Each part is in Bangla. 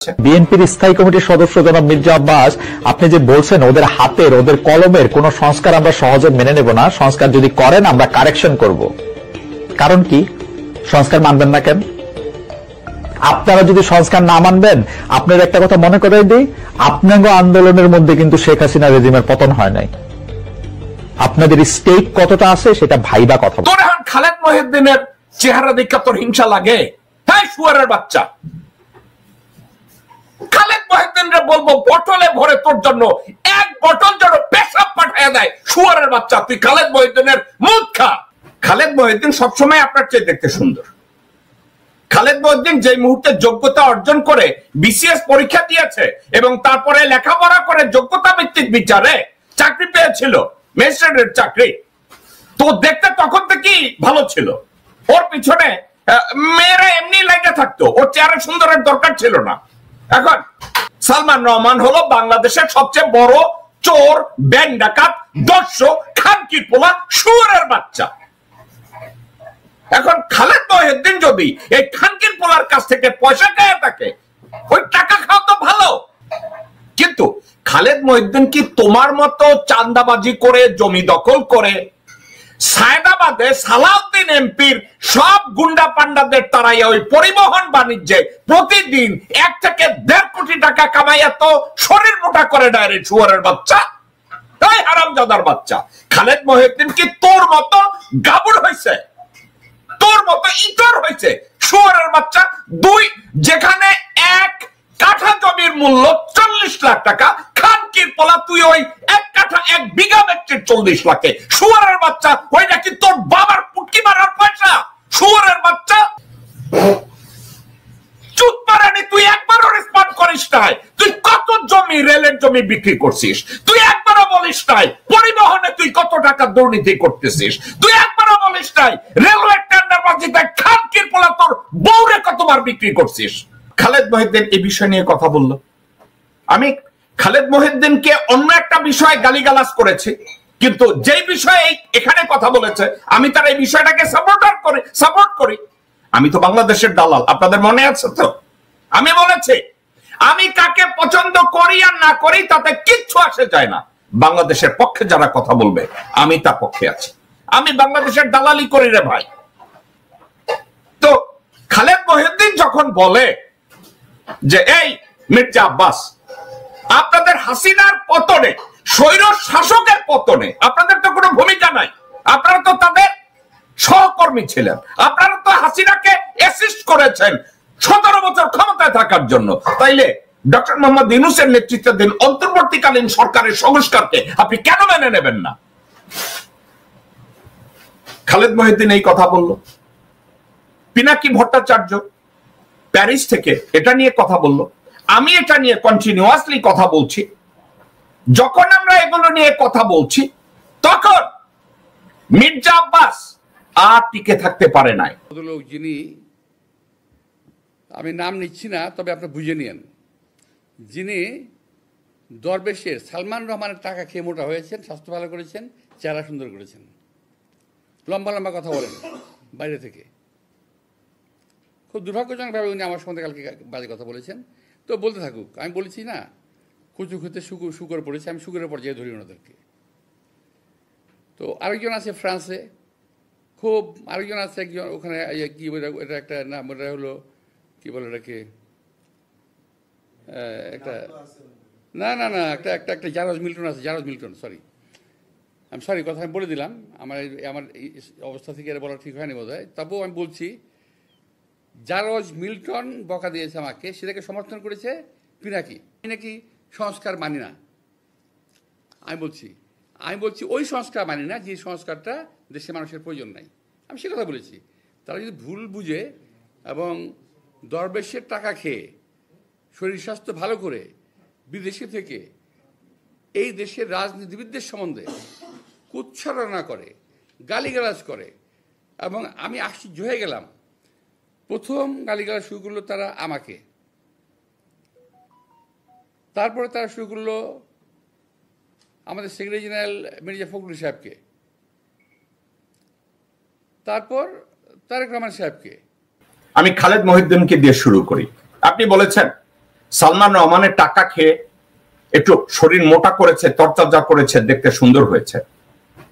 যাচ্ছে। বিএনপির স্থায়ী কমিটির সদস্য জনাব মির্জা আব্বাস, আপনি যে বলছেন ওদের হাতের ওদের কলমের কোন সংস্কার আমরা সহজে মেনে নেব না, সংস্কার যদি করেন আমরা কারেকশন করব। কারণ কি সংস্কার মানবেন না কেন? আপনারা যদি সংস্কার না মানবেন, আপনার একটা কথা মনে করাই দিই, আপনাদের আন্দোলনের মধ্যে কিন্তু শেখ হাসিনা রেজিমের পতন হয় নাই। আপনাদের স্টেক কতটা আছে সেটা ভাইবা কথা। তোর এখন খালেদ মহিউদ্দিনের চেহারা দেখে তোর হিংসা লাগে? হ্যাঁ শুয়ারের বাচ্চা, খালেদ মহিউদ্দিনরে বলবো বটলে ভরে তোর জন্য এক বটল যেন পেশাব পাঠায় দেয়। শুয়ারের বাচ্চা, তুই খালেদ মহিউদ্দিনের মুখ খা। খালেদ মহিউদ্দিন সবসময় আপনার চেয়ে দেখতে সুন্দর। খালেদ মহিউদ্দিন যে মুহূর্তে যোগ্যতা অর্জন করে বিসিএস পরীক্ষা দিয়েছে এবং তারপরে লেখাপড়া করে যোগ্যতা ভিত্তিক বিচারে চাকরি পেয়েছিল, ম্যাজিস্ট্রেটের চাকরি, তো দেখতে তখন থেকেই ভালো ছিল। ওর পিছনে মেয়েরা এমনি লেগে থাকতো, ওর চেহারা সুন্দরের দরকার ছিল না। এখন সালমান রহমান হলো বাংলাদেশের সবচেয়ে বড় চোর, ব্যাংক ডাকাত, দর্শক, খানকির পোলা, শুয়োরের বাচ্চা। এখন খালেদ মহিউদ্দিন যদি এই খানকির পোলার কাছ থেকে পয়সা খেয়ে থাকে, ওই টাকা খাওয়া তো ভালো, কিন্তু খালেদ মহিউদ্দিন কি তোমার মতো চাঁদাবাজি করে জমি দখল করে সায়দাবাদে সালাউদ্দিন এমপির সব গুন্ডা পান্ডাদের তারাইয়া ওই পরিবহন বাণিজ্যে প্রতিদিন 1 থেকে 1.5 কোটি টাকা কামাইয়া তো শরীর মোটা করে ডাইরেক্ট শুয়ারের বাচ্চা? তাই হারামজাদার বাচ্চা, খালেদ মহিউদ্দিন কি তোর মতো গাবুর হয়েছে, তোর মতো ইতর হয়েছে? শুয়ারের বাচ্চা, যেখানে 1 কাঠা জমির মূল্য 40 লাখ টাকা, খানকির পোলা তুই ওই 1 কাঠা 1 বিঘা বেচছিস 40 লাখে। শুয়ারের বাচ্চা, ওই নাকি তোর বাবার পুটকি মারার পয়সা। শুয়ারের বাচ্চা, চুপ মারানি, তুই একবারও রেসপন্ড করিস নাই। তুই কত জমি, রেলের জমি বিক্রি করছিস, তুই একবারও বলিস নাই পরিবহনে তুই কত টাকা দুর্নীতি করতেছিস, তুই একবারও বলিস নাই রেলওয়ে টেন্ডার বাজিতে খানকির পোলা তোর বউরে কতবার বিক্রি করছিস। খালেদ মহিউদ্দিন এই বিষয় নিয়ে কথা বলল। আমি খালেদ মহিউদ্দিনকে অন্য একটা বিষয়ে গালিগালাজ করেছি, কিন্তু যেই বিষয়ে এখানে কথা বলেছে আমি তার এই বিষয়টাকে সাপোর্ট করি। আমি তো বাংলাদেশের দালাল, আপনাদের মনে আছে তো? আমি বলেছি আমি কাকে পছন্দ করি আর না করি তাতে কিচ্ছু আসে যায় না। বাংলাদেশের পক্ষে যারা কথা বলবে আমি তার পক্ষে আছি। আমি বাংলাদেশের দালালি করি রে ভাই। তো খালেদ মহিউদ্দিন যখন বলে যে এই মির্জা আব্বাস, আপনাদের হাসিনার পতনে, স্বৈর শাসকের পতনে আপনাদের তো কোনো ভূমিকা নাই, আপনারা তো তাদের সহকর্মী ছিলেন, আপনারা তো হাসিনাকে অ্যাসিস্ট করেছেন 17 বছর ক্ষমতায় থাকার জন্য, তাইলে ডক্টর মোহাম্মদ ইউনূসের নেতৃত্বাধীন অন্তর্বর্তীকালীন সরকারের সংস্কারকে আপনি কেন মেনে নেবেন না? খালেদ মহিউদ্দিন এই কথা বলল। পিনাকি ভট্টাচার্য প্যারিস থেকে এটা নিয়ে কথা বলল। আমি এটা নিয়ে কন্টিনিউয়াসলি কথা বলছি। যখন আমরা এগুলো নিয়ে কথা বলছি তখন মির্জা আব্বাস আর টিকে থাকতে পারে নাই। লোক যিনি, আমি নাম নিচ্ছি না, তবে আপনি বুঝে নিয়েন, যিনি দরবেশের সালমান রহমানের টাকা খেয়ে মোটা হয়েছেন, স্বাস্থ্য ভালো করেছেন, চেহারা সুন্দর করেছেন, লম্বা লম্বা কথা বলেন বাইরে থেকে। খুব দুর্ভাগ্যজনকভাবে উনি আমার সম্বন্ধে কালকে বাজে কথা বলেছেন। তো বলতে থাকুক, আমি বলেছি না কচু খেতে শুকর পড়েছে, আমি শুকরের পর্যায়ে ধরি ওনাদেরকে। তো আরেকজন আছে ফ্রান্সে, খুব আরেকজন আছে একজন ওখানে, কি বলে এটা একটা নাম, ওটা হলো কি বলে এটাকে, একটা না না না একটা একটা একটা জারজ মিল্টন আছে, জারজ মিল্টন, সরি কথা আমি বলে দিলাম, আমার এই অবস্থা থেকে এটা বলা ঠিক হয়নি বোধ হয়। তবুও আমি বলছি, জারজ মিল্টন বকা দিয়েছে আমাকে, সেটাকে সমর্থন করেছে পিনাকি। নাকি সংস্কার মানি না, আমি বলছি ওই সংস্কার মানি না যে সংস্কারটা দেশের মানুষের প্রয়োজন নাই। আমি সে কথা বলেছি। তারা যদি ভুল বুঝে এবং দরবেশের টাকা খেয়ে শরীর স্বাস্থ্য ভালো করে বিদেশে থেকে এই দেশের রাজনীতিবিদদের সম্বন্ধে কুৎসরণা করে, গালিগালাজ করে, এবং আমি আশ্চর্য হয়ে গেলাম। প্রথম গালিগালাজ শুরু করলো তারা আমাকে, তারপরে তারা শুরু করলো আমাদের সেক্রেটারি জেনারেল মির্জা ফখরুল সাহেবকে, তারপর তারেক রহমান সাহেবকে। আমি খালেদ মহিউদ্দিনকে দিয়ে শুরু করি। আপনি বলেছেন সালমান রহমানের টাকা খেয়ে একটু শরীর মোটা করেছে, তরতাজা করেছে, দেখতে সুন্দর হয়েছে।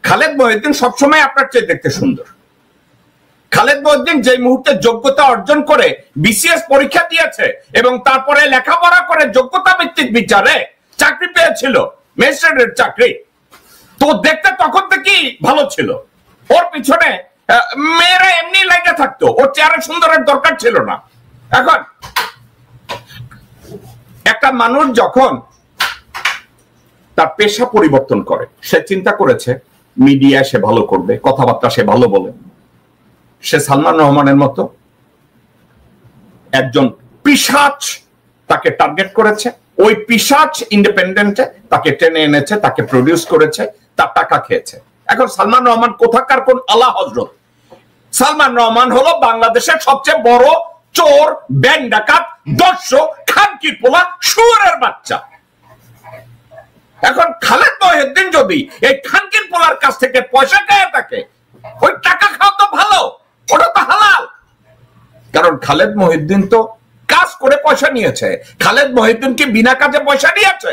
খালেদ মহিউদ্দিন সবসময় আপনার চেয়ে দেখতে সুন্দর। খালেদ মহিউদ্দিন যে মুহূর্তে যোগ্যতা অর্জন করে বিসিএস পরীক্ষা দিয়েছে এবং তারপরে লেখাপড়া করে যোগ্যতা ভিত্তিক বিচারে চাকরি পেয়েছিল, ম্যাজিস্ট্রেটের চাকরি, তো দেখতে তখন থেকেই ভালো ছিল। ওর পিছনে মেয়েরা এমনি লেগে থাকতো, ওর চেহারা সুন্দরের দরকার ছিল না। এখন একটা মানুষ যখন তার পেশা পরিবর্তন করে, সে চিন্তা করেছে মিডিয়ায় সে ভালো করবে, কথাবার্তা সে ভালো বলে। সে সালমান রহমানের মতো একজন পিশাচ তাকে টার্গেট করেছে, ওই পিশাচ ইন্ডিপেন্ডেন্টে তাকে টেনে এনেছে, তাকে প্রডিউস করেছে, তার টাকা খেয়েছে। এখন সালমান রহমান কোথাকার কোন আলা হযরত? সালমান রহমান হলো বাংলাদেশের সবচেয়ে বড় চোর, ব্যাংক ডাকাত, দর্শক, খানকির পোলা, শুয়োরের বাচ্চা। এখন খালেদ মহিউদ্দিন যদি এই খানকির পোলার কাছ থেকে পয়সা খেয়ে থাকে, ওই টাকা খাওয়া তো ভালো, ওটা তো হালাল। কারণ খালেদ মহিউদ্দিন তো কাজ করে পয়সা নিয়েছে। খালেদ মহিউদ্দিন কি বিনা কাজে পয়সা নিয়েছে?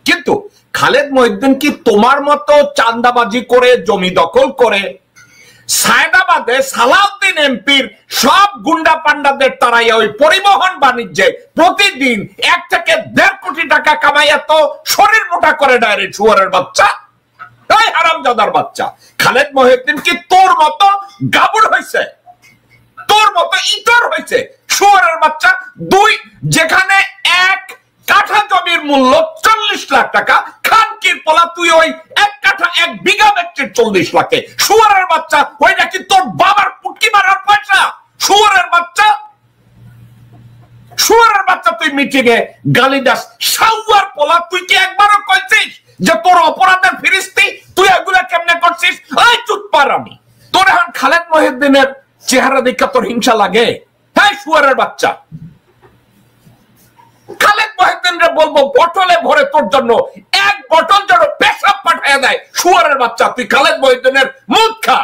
কিন্তু খালেদ মহিউদ্দিন কি তোমার মতো চাঁদাবাজি করে, জমি দখল করে, সায়দাবাদে সালাউদ্দিন এমপির সব গুন্ডা পান্ডাদের তারাইয়া ওই পরিবহন বাণিজ্যে প্রতিদিন 1 থেকে 1.5 কোটি টাকা কামাইয়া তো শরীর মোটা করে ডাইরেক্ট শুয়ারের বাচ্চা, এই হারামজাদার বাচ্চা? খালেদ মহিউদ্দিন কি তোর মতো গাবুর হয়েছে? তোর মতো ইতর হয়েছে? শুয়ারের বাচ্চা, যেখানে 1 কাঠা জমির মূল্য 40 লাখ টাকা, খানকির পোলা তুই ওই 1 কাঠা 1 বিঘা বেচছিস 40 লাখে। শুয়ারের বাচ্চা, ওই নাকি তোর বাবার পুটকি মারার পয়সা। শুয়ারের বাচ্চা, শুয়ারের বাচ্চা, তুই মিটিং এ গালি দাস। শাওয়ার পোলা, তুই কি একবারও কইছিস যে তোর অপরাধের ফিরিস্তি তুই এগুলা কেমনে করছিস? এই চুপ পার। আমি তোর এখন খালেদ মহিউদ্দিনের চেহারা দেখে তোর হিংসা লাগে? হ্যাঁ শুয়ারের বাচ্চা, খালেদ মহিউদ্দিনরে বলবো বটলে ভরে তোর জন্য 1 বটল যেন পেশাব পাঠায় দেয়। শুয়ারের বাচ্চা, তুই খালেদ মহিউদ্দিনের মুখ খা।